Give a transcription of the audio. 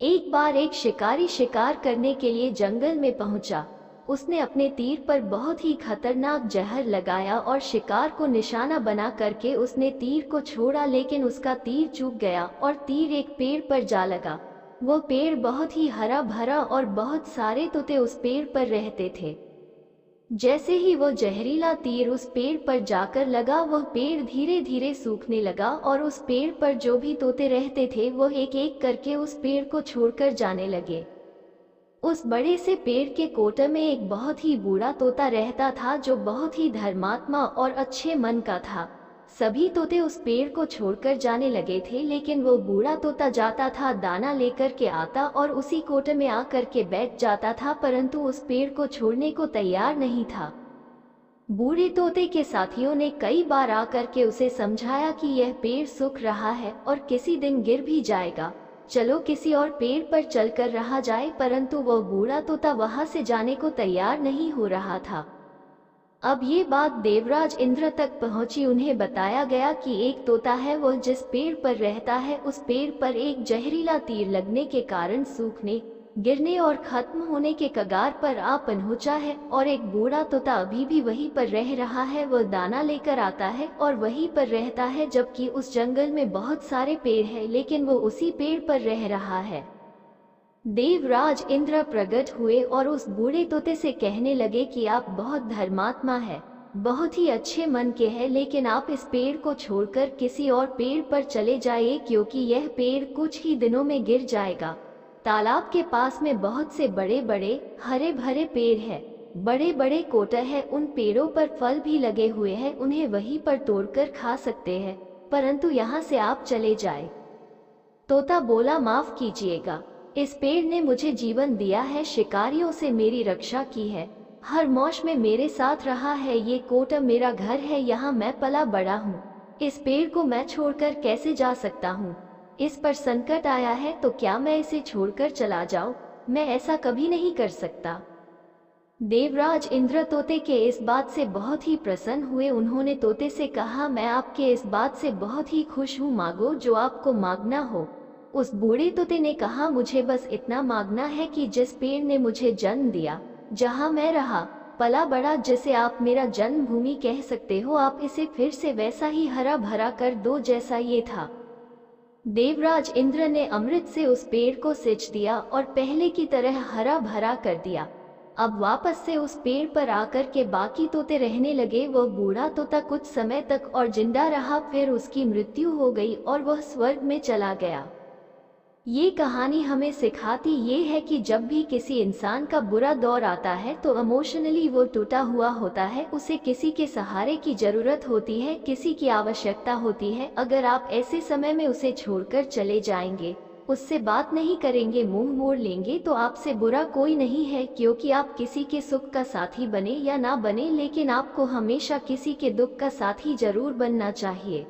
एक बार एक शिकारी शिकार करने के लिए जंगल में पहुंचा। उसने अपने तीर पर बहुत ही खतरनाक जहर लगाया और शिकार को निशाना बना करके उसने तीर को छोड़ा, लेकिन उसका तीर चूक गया और तीर एक पेड़ पर जा लगा। वो पेड़ बहुत ही हरा भरा और बहुत सारे तोते उस पेड़ पर रहते थे। जैसे ही वो जहरीला तीर उस पेड़ पर जाकर लगा, वह पेड़ धीरे धीरे सूखने लगा और उस पेड़ पर जो भी तोते रहते थे वो एक एक करके उस पेड़ को छोड़कर जाने लगे। उस बड़े से पेड़ के कोटे में एक बहुत ही बूढ़ा तोता रहता था जो बहुत ही धर्मात्मा और अच्छे मन का था। सभी तोते उस पेड़ को छोड़कर जाने लगे थे, लेकिन वो बूढ़ा तोता जाता था, दाना लेकर के आता और उसी कोटे में आकर के बैठ जाता था, परंतु उस पेड़ को छोड़ने को तैयार नहीं था। बूढ़े तोते के साथियों ने कई बार आकर के उसे समझाया कि यह पेड़ सूख रहा है और किसी दिन गिर भी जाएगा, चलो किसी और पेड़ पर चलकर रहा जाए, परंतु वह बूढ़ा तोता वहां से जाने को तैयार नहीं हो रहा था। अब ये बात देवराज इंद्र तक पहुंची। उन्हें बताया गया कि एक तोता है, वह जिस पेड़ पर रहता है उस पेड़ पर एक जहरीला तीर लगने के कारण सूखने, गिरने और खत्म होने के कगार पर आ पहुंचा है, और एक बूढ़ा तोता अभी भी वहीं पर रह रहा है। वह दाना लेकर आता है और वहीं पर रहता है, जबकि उस जंगल में बहुत सारे पेड़ हैं, लेकिन वो उसी पेड़ पर रह रहा है। देवराज इंद्र प्रकट हुए और उस बूढ़े तोते से कहने लगे कि आप बहुत धर्मात्मा है, बहुत ही अच्छे मन के हैं, लेकिन आप इस पेड़ को छोड़कर किसी और पेड़ पर चले जाइए, क्योंकि यह पेड़ कुछ ही दिनों में गिर जाएगा। तालाब के पास में बहुत से बड़े बड़े हरे भरे पेड़ हैं, बड़े बड़े कोटर हैं, उन पेड़ों पर फल भी लगे हुए हैं, उन्हें वहीं पर तोड़कर खा सकते हैं, परंतु यहाँ से आप चले जाए। तोता बोला, माफ कीजिएगा, इस पेड़ ने मुझे जीवन दिया है, शिकारियों से मेरी रक्षा की है, हर मौसम में मेरे साथ रहा है, ये कोटा मेरा घर है, यहाँ मैं पला बड़ा हूँ, इस पेड़ को मैं छोड़कर कैसे जा सकता हूँ? इस पर संकट आया है तो क्या मैं इसे छोड़कर चला जाऊँ? मैं ऐसा कभी नहीं कर सकता। देवराज इंद्र तोते के इस बात से बहुत ही प्रसन्न हुए। उन्होंने तोते से कहा, मैं आपके इस बात से बहुत ही खुश हूँ, मांगो जो आपको मांगना हो। उस बूढ़े तोते ने कहा, मुझे बस इतना मांगना है कि जिस पेड़ ने मुझे जन्म दिया, जहाँ मैं रहा पला बड़ा, जिसे आप मेरा जन्मभूमि कह सकते हो, आप इसे फिर से वैसा ही हरा भरा कर दो जैसा ये था। देवराज इंद्र ने अमृत से उस पेड़ को सिंच दिया और पहले की तरह हरा भरा कर दिया। अब वापस से उस पेड़ पर आकर के बाकी तोते रहने लगे। वह बूढ़ा तोता कुछ समय तक और जिंदा रहा, फिर उसकी मृत्यु हो गई और वह स्वर्ग में चला गया। ये कहानी हमें सिखाती ये है कि जब भी किसी इंसान का बुरा दौर आता है तो इमोशनली वो टूटा हुआ होता है, उसे किसी के सहारे की जरूरत होती है, किसी की आवश्यकता होती है। अगर आप ऐसे समय में उसे छोड़कर चले जाएंगे, उससे बात नहीं करेंगे, मुंह मोड़ लेंगे, तो आपसे बुरा कोई नहीं है, क्योंकि आप किसी के सुख का साथी बने या ना बने, लेकिन आपको हमेशा किसी के दुख का साथी जरूर बनना चाहिए।